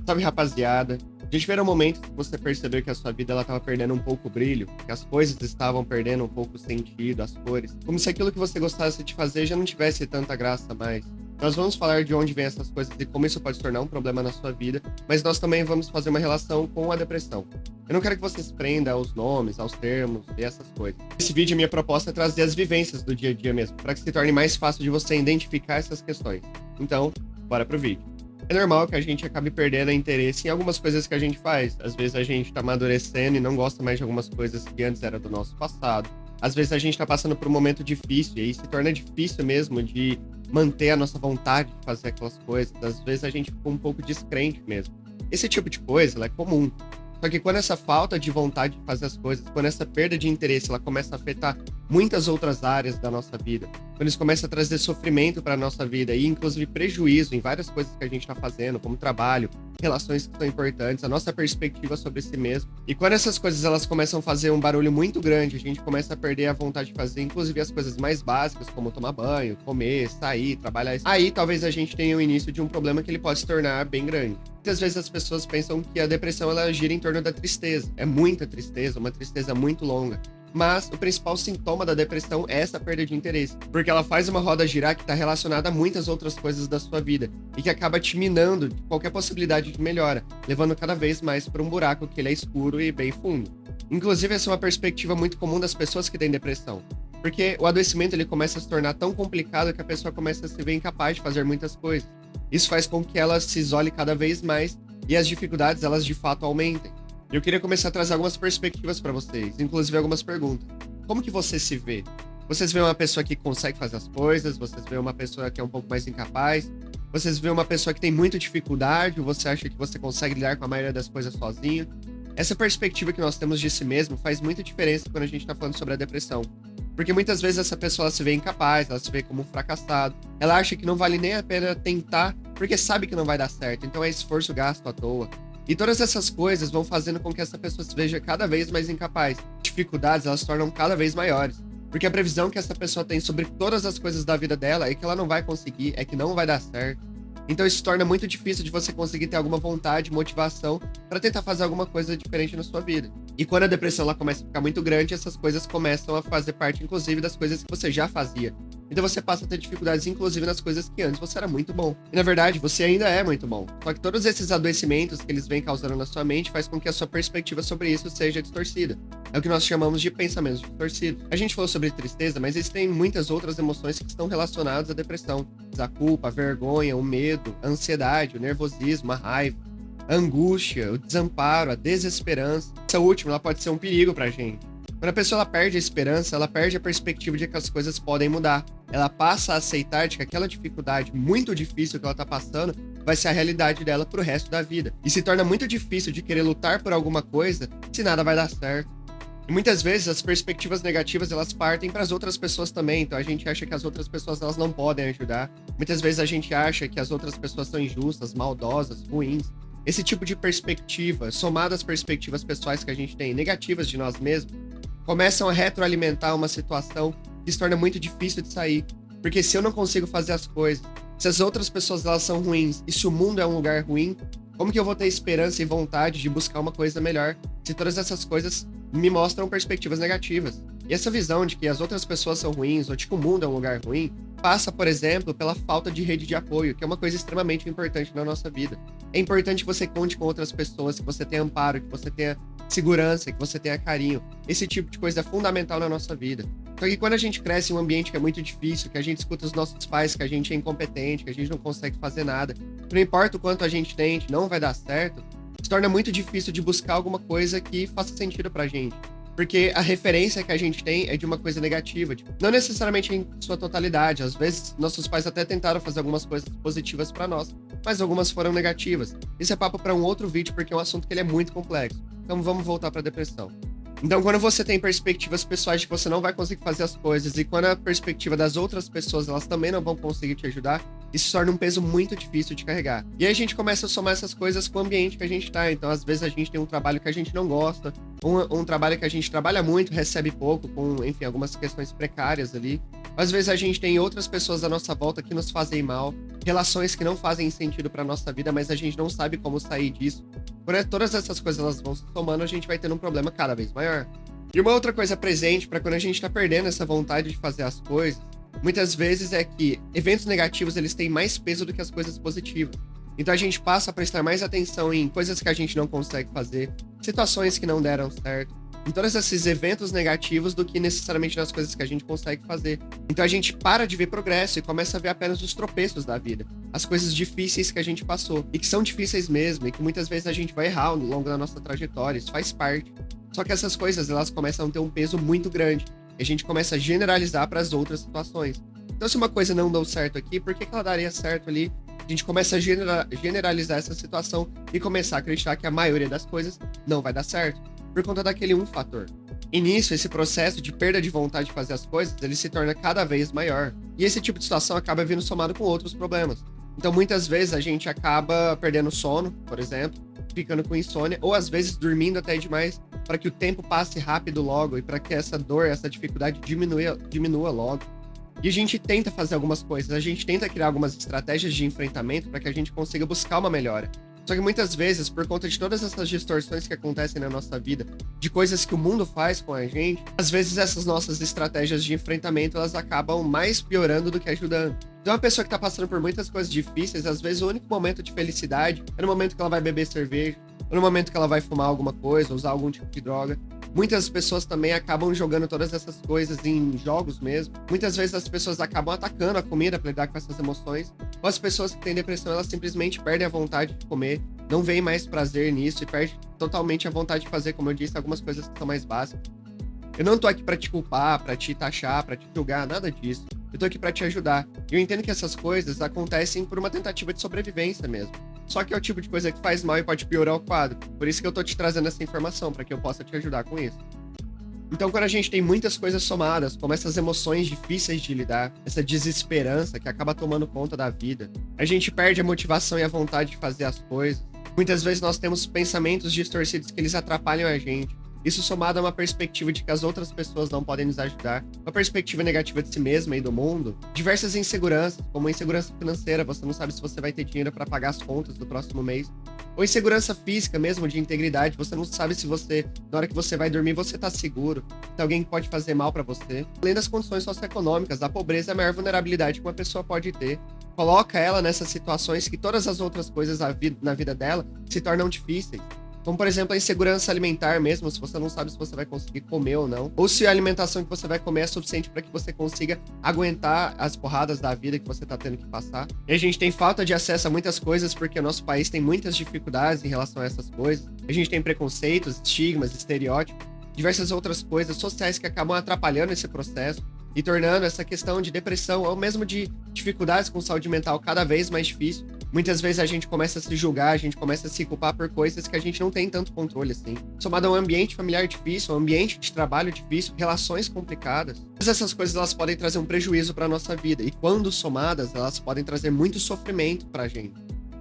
Sabe, rapaziada, já tiveram momentos que você percebeu que a sua vida ela tava perdendo um pouco o brilho, que as coisas estavam perdendo um pouco o sentido, as cores, como se aquilo que você gostasse de fazer já não tivesse tanta graça mais. Nós vamos falar de onde vem essas coisas e como isso pode se tornar um problema na sua vida, mas nós também vamos fazer uma relação com a depressão. Eu não quero que você se prenda aos nomes, aos termos e essas coisas. Esse vídeo, minha proposta é trazer as vivências do dia a dia mesmo, para que se torne mais fácil de você identificar essas questões. Então, bora pro vídeo. É normal que a gente acabe perdendo interesse em algumas coisas que a gente faz. Às vezes a gente tá amadurecendo e não gosta mais de algumas coisas que antes era do nosso passado. Às vezes a gente tá passando por um momento difícil e aí se torna difícil mesmo de manter a nossa vontade de fazer aquelas coisas. Às vezes a gente fica um pouco descrente mesmo. Esse tipo de coisa, ela é comum. Só que quando essa falta de vontade de fazer as coisas, quando essa perda de interesse, ela começa a afetar muitas outras áreas da nossa vida, quando isso começa a trazer sofrimento para a nossa vida e inclusive prejuízo em várias coisas que a gente está fazendo, como trabalho, relações que são importantes, a nossa perspectiva sobre si mesmo. E quando essas coisas elas começam a fazer um barulho muito grande, a gente começa a perder a vontade de fazer, inclusive as coisas mais básicas, como tomar banho, comer, sair, trabalhar. Aí talvez a gente tenha o início de um problema que ele pode se tornar bem grande. Muitas vezes as pessoas pensam que a depressão ela gira em torno da tristeza. É muita tristeza, uma tristeza muito longa. Mas o principal sintoma da depressão é essa perda de interesse, porque ela faz uma roda girar que está relacionada a muitas outras coisas da sua vida e que acaba te minando de qualquer possibilidade de melhora, levando cada vez mais para um buraco que ele é escuro e bem fundo. Inclusive, essa é uma perspectiva muito comum das pessoas que têm depressão, porque o adoecimento ele começa a se tornar tão complicado que a pessoa começa a se ver incapaz de fazer muitas coisas. Isso faz com que ela se isole cada vez mais e as dificuldades elas de fato aumentem. Eu queria começar a trazer algumas perspectivas para vocês, inclusive algumas perguntas. Como que você se vê? Vocês veem uma pessoa que consegue fazer as coisas? Vocês veem uma pessoa que é um pouco mais incapaz? Vocês veem uma pessoa que tem muita dificuldade? Ou você acha que você consegue lidar com a maioria das coisas sozinho? Essa perspectiva que nós temos de si mesmo faz muita diferença quando a gente está falando sobre a depressão. Porque muitas vezes essa pessoa se vê incapaz, ela se vê como um fracassado. Ela acha que não vale nem a pena tentar, porque sabe que não vai dar certo. Então é esforço gasto à toa. E todas essas coisas vão fazendo com que essa pessoa se veja cada vez mais incapaz. Dificuldades, elas se tornam cada vez maiores. Porque a previsão que essa pessoa tem sobre todas as coisas da vida dela é que ela não vai conseguir, é que não vai dar certo. Então isso torna muito difícil de você conseguir ter alguma vontade, motivação para tentar fazer alguma coisa diferente na sua vida. E quando a depressão ela começa a ficar muito grande, essas coisas começam a fazer parte, inclusive, das coisas que você já fazia. Então você passa a ter dificuldades, inclusive, nas coisas que antes você era muito bom. E na verdade, você ainda é muito bom. Só que todos esses adoecimentos que eles vêm causando na sua mente faz com que a sua perspectiva sobre isso seja distorcida. É o que nós chamamos de pensamentos distorcidos. A gente falou sobre tristeza, mas existem muitas outras emoções que estão relacionadas à depressão. A culpa, a vergonha, o medo, a ansiedade, o nervosismo, a raiva, a angústia, o desamparo, a desesperança. Essa última, ela pode ser um perigo pra gente. Quando a pessoa ela perde a esperança, ela perde a perspectiva de que as coisas podem mudar. Ela passa a aceitar de que aquela dificuldade muito difícil que ela tá passando vai ser a realidade dela pro resto da vida. E se torna muito difícil de querer lutar por alguma coisa se nada vai dar certo. E muitas vezes as perspectivas negativas elas partem para as outras pessoas também, então a gente acha que as outras pessoas elas não podem ajudar. Muitas vezes a gente acha que as outras pessoas são injustas, maldosas, ruins. Esse tipo de perspectiva, somado às perspectivas pessoais que a gente tem negativas de nós mesmos, começam a retroalimentar uma situação que se torna muito difícil de sair. Porque se eu não consigo fazer as coisas, se as outras pessoas elas são ruins e se o mundo é um lugar ruim, como que eu vou ter esperança e vontade de buscar uma coisa melhor se todas essas coisas me mostram perspectivas negativas? E essa visão de que as outras pessoas são ruins ou de que o mundo é um lugar ruim passa, por exemplo, pela falta de rede de apoio, que é uma coisa extremamente importante na nossa vida. É importante que você conte com outras pessoas, que você tenha amparo, que você tenha segurança, que você tenha carinho. Esse tipo de coisa é fundamental na nossa vida. Só que quando a gente cresce em um ambiente que é muito difícil, que a gente escuta os nossos pais, que a gente é incompetente, que a gente não consegue fazer nada, não importa o quanto a gente tente, não vai dar certo, se torna muito difícil de buscar alguma coisa que faça sentido pra gente. Porque a referência que a gente tem é de uma coisa negativa, tipo, não necessariamente em sua totalidade. Às vezes, nossos pais até tentaram fazer algumas coisas positivas pra nós, mas algumas foram negativas. Isso é papo pra um outro vídeo, porque é um assunto que ele é muito complexo. Então vamos voltar pra depressão. Então, quando você tem perspectivas pessoais de que você não vai conseguir fazer as coisas, e quando a perspectiva das outras pessoas, elas também não vão conseguir te ajudar, isso se torna um peso muito difícil de carregar. E aí a gente começa a somar essas coisas com o ambiente que a gente tá. Então, às vezes, a gente tem um trabalho que a gente não gosta, um trabalho que a gente trabalha muito, recebe pouco, com, enfim, algumas questões precárias ali. Às vezes a gente tem outras pessoas à nossa volta que nos fazem mal, relações que não fazem sentido pra nossa vida, mas a gente não sabe como sair disso. Quando todas essas coisas elas vão se somando, a gente vai tendo um problema cada vez maior. E uma outra coisa presente para quando a gente tá perdendo essa vontade de fazer as coisas, muitas vezes é que eventos negativos eles têm mais peso do que as coisas positivas. Então a gente passa a prestar mais atenção em coisas que a gente não consegue fazer, situações que não deram certo, em todos esses eventos negativos do que necessariamente nas coisas que a gente consegue fazer. Então a gente para de ver progresso e começa a ver apenas os tropeços da vida, as coisas difíceis que a gente passou e que são difíceis mesmo e que muitas vezes a gente vai errar ao longo da nossa trajetória, isso faz parte. Só que essas coisas elas começam a ter um peso muito grande e a gente começa a generalizar para as outras situações. Então se uma coisa não deu certo aqui, por que ela daria certo ali? A gente começa a generalizar essa situação e começar a acreditar que a maioria das coisas não vai dar certo, por conta daquele um fator. E nisso, esse processo de perda de vontade de fazer as coisas, ele se torna cada vez maior. E esse tipo de situação acaba vindo somado com outros problemas. Então, muitas vezes, a gente acaba perdendo sono, por exemplo, ficando com insônia, ou às vezes dormindo até demais, para que o tempo passe rápido logo e para que essa dor, essa dificuldade diminua logo. E a gente tenta fazer algumas coisas, a gente tenta criar algumas estratégias de enfrentamento para que a gente consiga buscar uma melhora. Só que muitas vezes, por conta de todas essas distorções que acontecem na nossa vida, de coisas que o mundo faz com a gente, às vezes essas nossas estratégias de enfrentamento, elas acabam mais piorando do que ajudando. Então, uma pessoa que tá passando por muitas coisas difíceis, às vezes o único momento de felicidade é no momento que ela vai beber cerveja, ou no momento que ela vai fumar alguma coisa, usar algum tipo de droga. Muitas pessoas também acabam jogando todas essas coisas em jogos mesmo. Muitas vezes as pessoas acabam atacando a comida para lidar com essas emoções. Ou as pessoas que têm depressão, elas simplesmente perdem a vontade de comer, não veem mais prazer nisso e perdem totalmente a vontade de fazer, como eu disse, algumas coisas que são mais básicas. Eu não tô aqui pra te culpar, pra te taxar, pra te julgar, nada disso. Eu tô aqui pra te ajudar. E eu entendo que essas coisas acontecem por uma tentativa de sobrevivência mesmo. Só que é o tipo de coisa que faz mal e pode piorar o quadro. Por isso que eu tô te trazendo essa informação, pra que eu possa te ajudar com isso. Então, quando a gente tem muitas coisas somadas, como essas emoções difíceis de lidar, essa desesperança que acaba tomando conta da vida, a gente perde a motivação e a vontade de fazer as coisas. Muitas vezes nós temos pensamentos distorcidos que eles atrapalham a gente. Isso somado a uma perspectiva de que as outras pessoas não podem nos ajudar, uma perspectiva negativa de si mesma e do mundo, diversas inseguranças, como a insegurança financeira, você não sabe se você vai ter dinheiro para pagar as contas do próximo mês, ou insegurança física mesmo, de integridade, você não sabe se você, na hora que você vai dormir, você tá seguro, se alguém pode fazer mal para você. Além das condições socioeconômicas, a pobreza é a maior vulnerabilidade que uma pessoa pode ter. Coloca ela nessas situações que todas as outras coisas na vida dela se tornam difíceis. Como, por exemplo, a insegurança alimentar mesmo, se você não sabe se você vai conseguir comer ou não. Ou se a alimentação que você vai comer é suficiente para que você consiga aguentar as porradas da vida que você tá tendo que passar. E a gente tem falta de acesso a muitas coisas porque o nosso país tem muitas dificuldades em relação a essas coisas. A gente tem preconceitos, estigmas, estereótipos, diversas outras coisas sociais que acabam atrapalhando esse processo e tornando essa questão de depressão ou mesmo de dificuldades com saúde mental cada vez mais difícil. Muitas vezes a gente começa a se julgar, a gente começa a se culpar por coisas que a gente não tem tanto controle assim. Somado a um ambiente familiar difícil, um ambiente de trabalho difícil, relações complicadas. Todas essas coisas elas podem trazer um prejuízo para nossa vida e quando somadas, elas podem trazer muito sofrimento pra gente.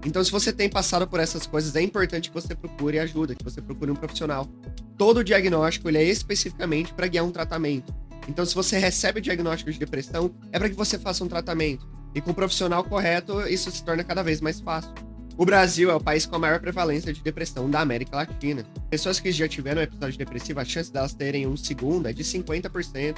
Então, se você tem passado por essas coisas, é importante que você procure ajuda, que você procure um profissional. Todo diagnóstico ele é especificamente para guiar um tratamento. Então, se você recebe o diagnóstico de depressão, é para que você faça um tratamento. E com o profissional correto, isso se torna cada vez mais fácil. O Brasil é o país com a maior prevalência de depressão da América Latina. Pessoas que já tiveram um episódio depressivo, a chance delas terem um segundo é de 50%.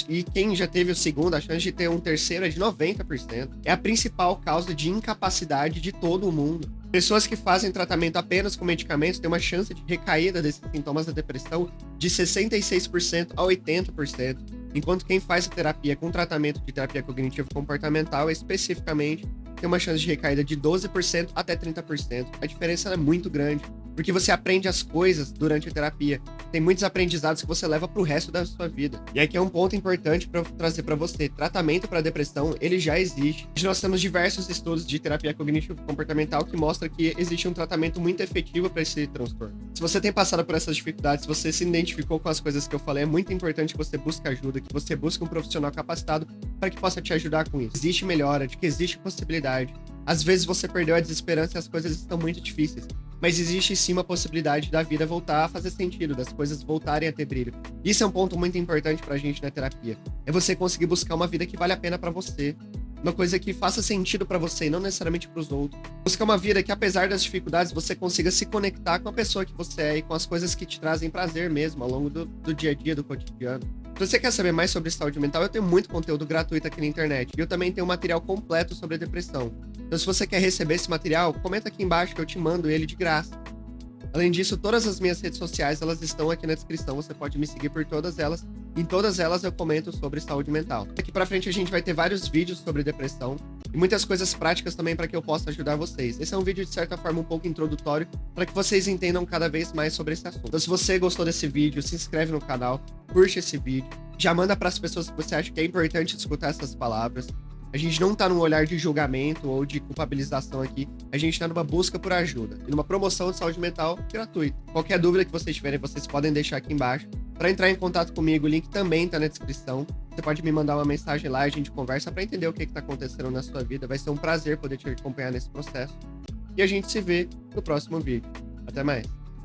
E quem já teve o segundo, a chance de ter um terceiro é de 90%. É a principal causa de incapacidade de todo o mundo. Pessoas que fazem tratamento apenas com medicamentos têm uma chance de recaída desses sintomas da depressão de 66% a 80%. Enquanto quem faz a terapia com tratamento de terapia cognitivo-comportamental, especificamente, tem uma chance de recaída de 12% até 30%. A diferença é muito grande. Porque você aprende as coisas durante a terapia. Tem muitos aprendizados que você leva pro resto da sua vida. E aqui é um ponto importante para trazer para você. Tratamento para depressão, ele já existe. Nós temos diversos estudos de terapia cognitivo-comportamental que mostram que existe um tratamento muito efetivo para esse transtorno. Se você tem passado por essas dificuldades, se você se identificou com as coisas que eu falei, é muito importante que você busque ajuda, que você busque um profissional capacitado para que possa te ajudar com isso. Existe melhora, de que existe possibilidade. Às vezes você perdeu a desesperança e as coisas estão muito difíceis. Mas existe sim uma possibilidade da vida voltar a fazer sentido, das coisas voltarem a ter brilho. Isso é um ponto muito importante pra gente na terapia. É você conseguir buscar uma vida que vale a pena pra você. Uma coisa que faça sentido pra você e não necessariamente pros outros. Buscar uma vida que, apesar das dificuldades, você consiga se conectar com a pessoa que você é e com as coisas que te trazem prazer mesmo ao longo do dia a dia, do cotidiano. Se você quer saber mais sobre saúde mental, eu tenho muito conteúdo gratuito aqui na internet. E eu também tenho um material completo sobre depressão. Então, se você quer receber esse material, comenta aqui embaixo que eu te mando ele de graça. Além disso, todas as minhas redes sociais, elas estão aqui na descrição. Você pode me seguir por todas elas. Em todas elas eu comento sobre saúde mental. Daqui pra frente a gente vai ter vários vídeos sobre depressão e muitas coisas práticas também para que eu possa ajudar vocês. Esse é um vídeo de certa forma um pouco introdutório para que vocês entendam cada vez mais sobre esse assunto. Então, se você gostou desse vídeo, se inscreve no canal, curte esse vídeo, já manda para as pessoas que você acha que é importante escutar essas palavras. A gente não tá num olhar de julgamento ou de culpabilização aqui. A gente tá numa busca por ajuda e numa promoção de saúde mental gratuita. Qualquer dúvida que vocês tiverem, vocês podem deixar aqui embaixo. Para entrar em contato comigo, o link também tá na descrição. Você pode me mandar uma mensagem lá, a gente conversa para entender o que tá acontecendo na sua vida. Vai ser um prazer poder te acompanhar nesse processo. E a gente se vê no próximo vídeo. Até mais.